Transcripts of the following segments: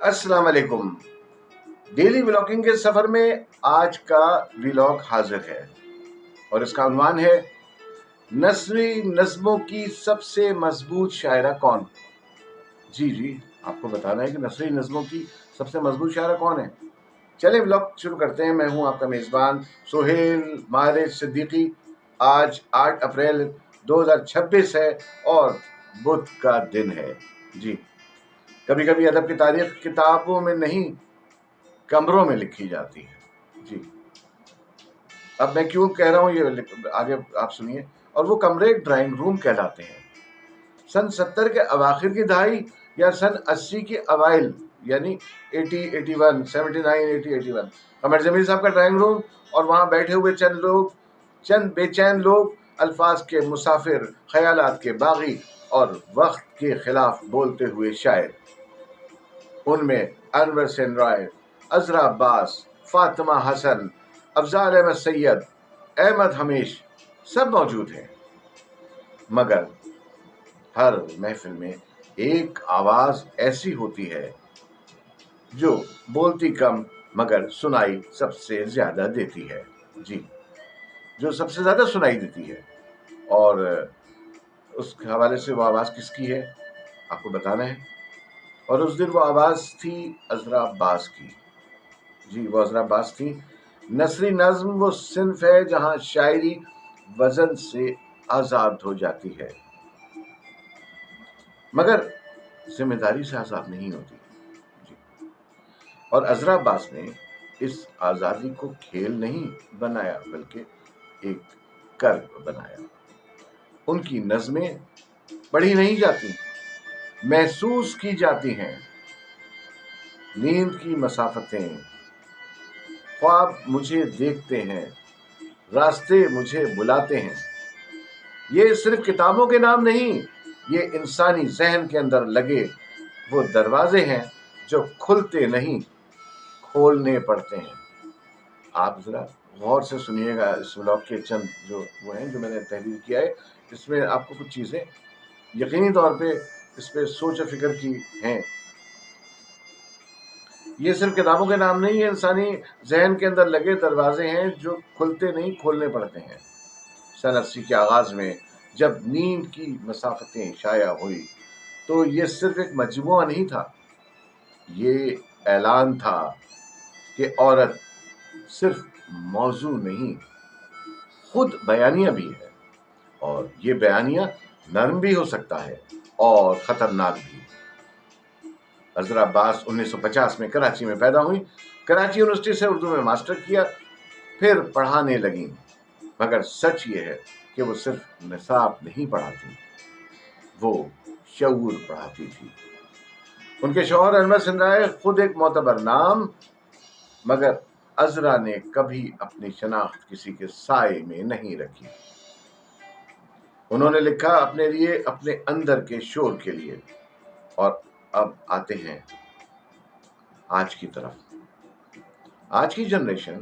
السلام علیکم۔ Daily vlogging کے سفر میں آج کا ولاگ حاضر ہے اور اس کا عنوان ہے نثری نظموں کی سب سے مضبوط شاعرہ کون؟ جی آپ کو بتانا ہے کہ نثری نظموں کی سب سے مضبوط شاعرہ کون ہے۔ چلیں ولاگ شروع کرتے ہیں۔ میں ہوں آپ کا میزبان سہیل مارے صدیقی۔ آج 8 اپریل 2026 ہے اور بدھ کا دن ہے۔ جی، کبھی کبھی ادب کی تاریخ کتابوں میں نہیں کمروں میں لکھی جاتی ہے۔ جی، اب میں کیوں کہہ رہا ہوں یہ آگے آپ سنیے۔ اور وہ کمرے ڈرائنگ روم کہلاتے ہیں۔ سن 70 کے اواخر کی دہائی یا سن 80 کے اوائل، یعنی 80، 81، 79، 80، 81 قمر جمیل صاحب کا ڈرائنگ روم، اور وہاں بیٹھے ہوئے چند بے چین لوگ، الفاظ کے مسافر، خیالات کے باغی اور وقت کے خلاف بولتے ہوئے شاعر۔ ان میں انور سین رائے، عذرا عباس، فاطمہ حسن، افضال احمد سید، احمد حمیش سب موجود ہیں۔ مگر ہر محفل میں ایک آواز ایسی ہوتی ہے جو بولتی کم مگر سنائی سب سے زیادہ دیتی ہے۔ جی، جو سب سے زیادہ سنائی دیتی ہے، اور اس کے حوالے سے وہ آواز کس کی ہے آپ کو بتانا ہے۔ اور اس دن وہ آواز تھی عذرا عباس کی۔ جی، وہ عذرا عباس تھی۔ نثری نظم وہ صنف ہے جہاں شاعری وزن سے آزاد ہو جاتی ہے مگر ذمہ داری سے آزاد نہیں ہوتی۔ جی، اور عذرا عباس نے اس آزادی کو کھیل نہیں بنایا بلکہ ایک کرب بنایا۔ ان کی نظمیں پڑھی نہیں جاتی، محسوس کی جاتی ہیں۔ نیند کی مسافتیں، خواب مجھے دیکھتے ہیں، راستے مجھے بلاتے ہیں۔ یہ صرف کتابوں کے نام نہیں، یہ انسانی ذہن کے اندر لگے وہ دروازے ہیں جو کھلتے نہیں، کھولنے پڑتے ہیں۔ آپ ذرا غور سے سنیے گا اس ولاگ کے چند جو میں نے تحریر کیا ہے۔ اس میں آپ کو کچھ چیزیں یقینی طور پہ اس پہ سوچ و فکر کی ہیں۔ یہ صرف کتابوں کے نام نہیں، یہ انسانی ذہن کے اندر لگے دروازے ہیں جو کھلتے نہیں، کھولنے پڑتے ہیں۔ سن 80 کے آغاز میں جب نیند کی مسافتیں شائع ہوئی تو یہ صرف ایک مجموعہ نہیں تھا، یہ اعلان تھا کہ عورت صرف موضوع نہیں، خود بیانیہ بھی ہے، اور یہ بیانیہ نرم بھی ہو سکتا ہے اور خطرناک بھی۔ عذرا عباس 1950 میں کراچی میں پیدا ہوئی۔ کراچی یونیورسٹی سے اردو میں ماسٹر کیا، پھر پڑھانے لگیں۔ مگر سچ یہ ہے کہ وہ صرف نصاب نہیں پڑھاتی، وہ شعور پڑھاتی تھی۔ ان کے شوہر انور سین رائے خود ایک معتبر نام، مگر عذرا نے کبھی اپنی شناخت کسی کے سائے میں نہیں رکھی۔ انہوں نے لکھا اپنے لیے، اپنے اندر کے شور کے لیے۔ اور اب آتے ہیں آج کی طرف۔ آج کی جنریشن،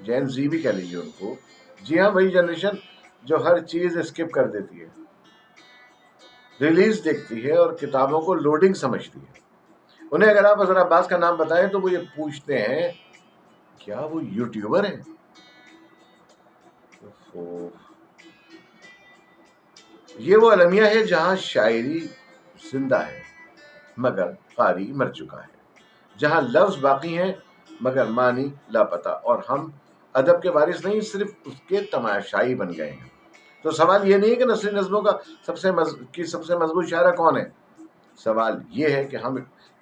جین زی بھی کہہ لیجیے ان کو، جی ہاں، وہی جنریشن جو ہر چیز اسکپ کر دیتی ہے، ریلیز دیکھتی ہے اور کتابوں کو لوڈنگ سمجھتی ہے۔ انہیں اگر آپ عذرا عباس کا نام بتائیں تو وہ یہ پوچھتے ہیں کیا وہ یوٹیوبر ہیں؟ یہ وہ المیہ ہے جہاں شاعری زندہ ہے مگر قاری مر چکا ہے، جہاں لفظ باقی ہیں مگر معنی لاپتہ، اور ہم ادب کے وارث نہیں، صرف اس کے تماشائی بن گئے ہیں۔ تو سوال یہ نہیں کہ نثری نظموں کا سب سے مضبوط شاعرہ کون ہے، سوال یہ ہے کہ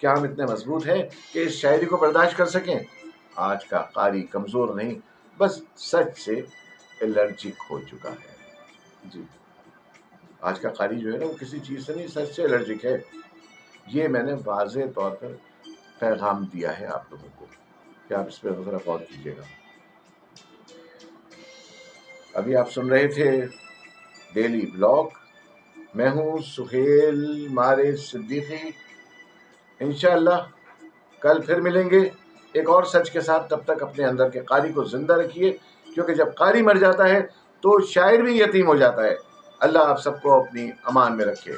کیا ہم اتنے مضبوط ہیں کہ اس شاعری کو برداشت کر سکیں۔ آج کا قاری کمزور نہیں، بس سچ سے الرجک ہو چکا ہے۔ جی، آج کا قاری جو ہے نا وہ کسی چیز سے نہیں، سچ سے الرجک ہے۔ یہ میں نے واضح طور پر پیغام دیا ہے آپ لوگوں کو کہ آپ اس پہ ذرا غور کیجیے گا۔ ابھی آپ سن رہے تھے ڈیلی بلاگ۔ میں ہوں سہیل مارے صدیقی۔ انشاءاللہ کل پھر ملیں گے ایک اور سچ کے ساتھ۔ تب تک اپنے اندر کے قاری کو زندہ رکھیے، کیونکہ جب قاری مر جاتا ہے تو شاعر بھی یتیم ہو جاتا ہے۔ اللہ آپ سب کو اپنی امان میں رکھے۔